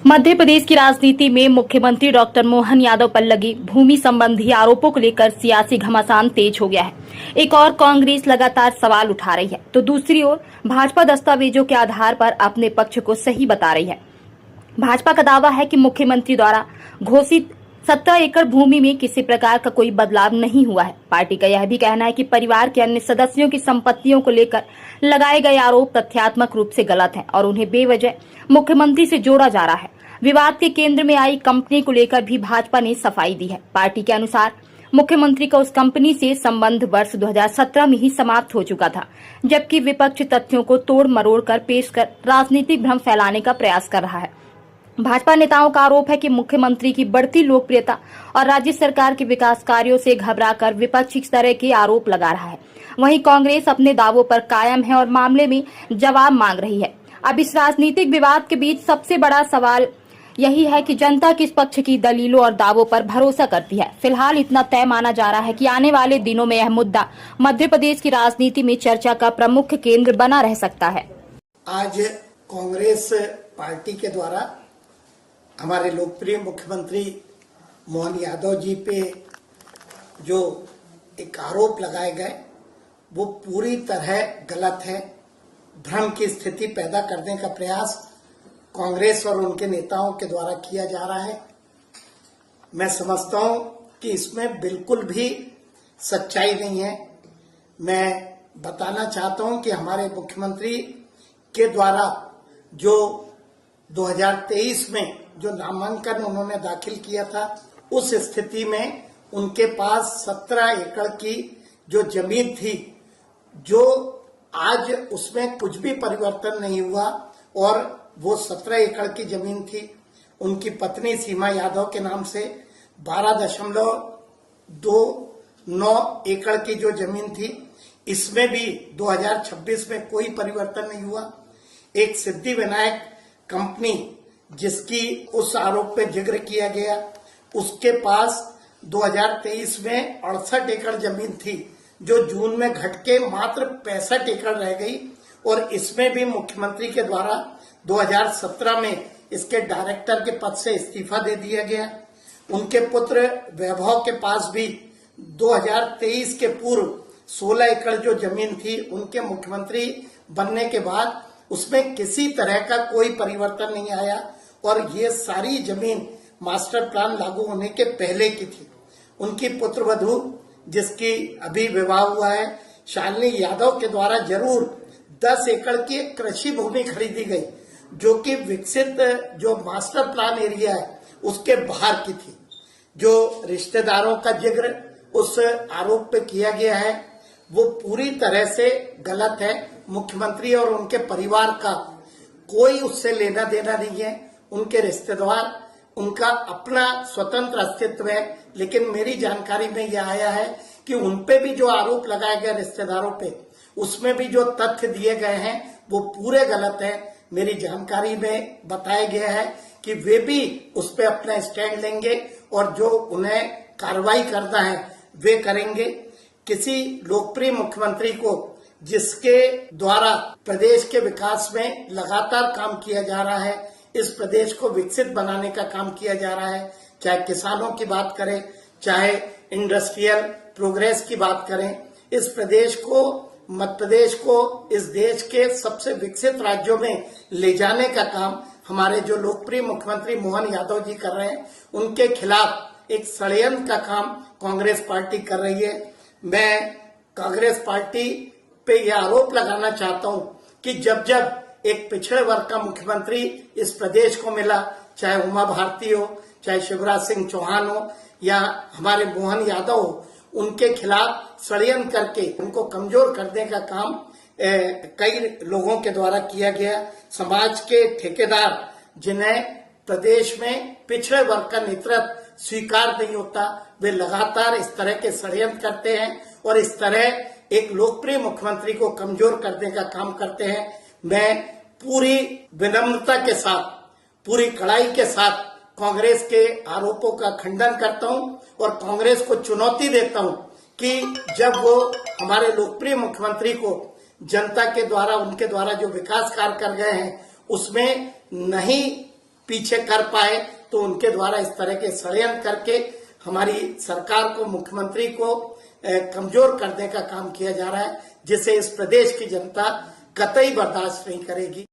मध्य प्रदेश की राजनीति में मुख्यमंत्री डॉक्टर मोहन यादव पर लगी भूमि संबंधी आरोपों को लेकर सियासी घमासान तेज हो गया है। एक और कांग्रेस लगातार सवाल उठा रही है, तो दूसरी ओर भाजपा दस्तावेजों के आधार पर अपने पक्ष को सही बता रही है। भाजपा का दावा है कि मुख्यमंत्री द्वारा घोषित 17 एकड़ भूमि में किसी प्रकार का कोई बदलाव नहीं हुआ है। पार्टी का यह भी कहना है कि परिवार के अन्य सदस्यों की संपत्तियों को लेकर लगाए गए आरोप तथ्यात्मक रूप से गलत हैं और उन्हें बेवजह मुख्यमंत्री से जोड़ा जा रहा है। विवाद के केंद्र में आई कंपनी को लेकर भी भाजपा ने सफाई दी है। पार्टी के अनुसार मुख्यमंत्री का उस कंपनी से संबंध वर्ष 2017 में ही समाप्त हो चुका था, जबकि विपक्ष तथ्यों को तोड़ मरोड़ कर पेश कर राजनीतिक भ्रम फैलाने का प्रयास कर रहा है। भाजपा नेताओं का आरोप है कि मुख्यमंत्री की बढ़ती लोकप्रियता और राज्य सरकार के विकास कार्यों से घबराकर विपक्ष इस तरह के आरोप लगा रहा है। वहीं कांग्रेस अपने दावों पर कायम है और मामले में जवाब मांग रही है। अब इस राजनीतिक विवाद के बीच सबसे बड़ा सवाल यही है कि जनता किस पक्ष की दलीलों और दावों पर भरोसा करती है। फिलहाल इतना तय माना जा रहा है कि आने वाले दिनों में यह मुद्दा मध्य प्रदेश की राजनीति में चर्चा का प्रमुख केंद्र बना रह सकता है। आज कांग्रेस पार्टी के द्वारा हमारे लोकप्रिय मुख्यमंत्री मोहन यादव जी पे जो एक आरोप लगाए गए वो पूरी तरह गलत है। भ्रम की स्थिति पैदा करने का प्रयास कांग्रेस और उनके नेताओं के द्वारा किया जा रहा है। मैं समझता हूं कि इसमें बिल्कुल भी सच्चाई नहीं है। मैं बताना चाहता हूं कि हमारे मुख्यमंत्री के द्वारा जो 2023 में जो नामांकन उन्होंने दाखिल किया था, उस स्थिति में उनके पास 17 एकड़ की जो जमीन थी, जो आज उसमें कुछ भी परिवर्तन नहीं हुआ और वो 17 एकड़ की जमीन थी। उनकी पत्नी सीमा यादव के नाम से 12.29 एकड़ की जो जमीन थी, इसमें भी 2026 में कोई परिवर्तन नहीं हुआ। एक सिद्धि विनायक कंपनी जिसकी उस आरोप पे जिक्र किया गया, उसके पास 2023 में 68 एकड़ जमीन थी, जो जून में घट के मात्र 65 एकड़ रह गई और इसमें भी मुख्यमंत्री के द्वारा 2017 में इसके डायरेक्टर के पद से इस्तीफा दे दिया गया। उनके पुत्र वैभव के पास भी 2023 के पूर्व 16 एकड़ जो जमीन थी, उनके मुख्यमंत्री बनने के बाद उसमें किसी तरह का कोई परिवर्तन नहीं आया और ये सारी जमीन मास्टर प्लान लागू होने के पहले की थी। उनकी पुत्रवधू जिसकी अभी विवाह हुआ है, शालिनी यादव के द्वारा जरूर 10 एकड़ की कृषि भूमि खरीदी गई, जो कि विकसित जो मास्टर प्लान एरिया है उसके बाहर की थी। जो रिश्तेदारों का जिक्र उस आरोप पे किया गया है वो पूरी तरह से गलत है। मुख्यमंत्री और उनके परिवार का कोई उससे लेना देना नहीं है। उनके रिश्तेदार, उनका अपना स्वतंत्र अस्तित्व है, लेकिन मेरी जानकारी में यह आया है कि उनपे भी जो आरोप लगाए गए रिश्तेदारों पे, उसमें भी जो तथ्य दिए गए हैं वो पूरे गलत है। मेरी जानकारी में बताया गया है कि वे भी उस पर अपना स्टैंड लेंगे और जो उन्हें कार्रवाई करना है वे करेंगे। किसी लोकप्रिय मुख्यमंत्री को जिसके द्वारा प्रदेश के विकास में लगातार काम किया जा रहा है, इस प्रदेश को विकसित बनाने का काम किया जा रहा है, चाहे किसानों की बात करें, चाहे इंडस्ट्रियल प्रोग्रेस की बात करें, इस प्रदेश को, मध्य प्रदेश को इस देश के सबसे विकसित राज्यों में ले जाने का काम हमारे जो लोकप्रिय मुख्यमंत्री मोहन यादव जी कर रहे हैं, उनके खिलाफ एक षड्यंत्र का काम कांग्रेस पार्टी कर रही है। मैं कांग्रेस पार्टी पे यह आरोप लगाना चाहता हूं कि जब जब एक पिछड़े वर्ग का मुख्यमंत्री इस प्रदेश को मिला, चाहे उमा भारती हो, चाहे शिवराज सिंह चौहान हो या हमारे मोहन यादव हो, उनके खिलाफ षड्यंत्र करके उनको कमजोर करने का काम कई लोगों के द्वारा किया गया। समाज के ठेकेदार जिन्हें प्रदेश में पिछड़े वर्ग का नेतृत्व स्वीकार नहीं होता, वे लगातार इस तरह के षड्यंत्र करते हैं और इस तरह एक लोकप्रिय मुख्यमंत्री को कमजोर करने का काम करते हैं। मैं पूरी विनम्रता के साथ, पूरी कड़ाई के साथ कांग्रेस के आरोपों का खंडन करता हूं और कांग्रेस को चुनौती देता हूं कि जब वो हमारे लोकप्रिय मुख्यमंत्री को जनता के द्वारा, उनके द्वारा जो विकास कार्य कर गए हैं उसमें नहीं पीछे कर पाए, तो उनके द्वारा इस तरह के षड्यंत्र करके हमारी सरकार को, मुख्यमंत्री को कमजोर करने का काम किया जा रहा है, जिसे इस प्रदेश की जनता कतई बर्दाश्त नहीं करेगी।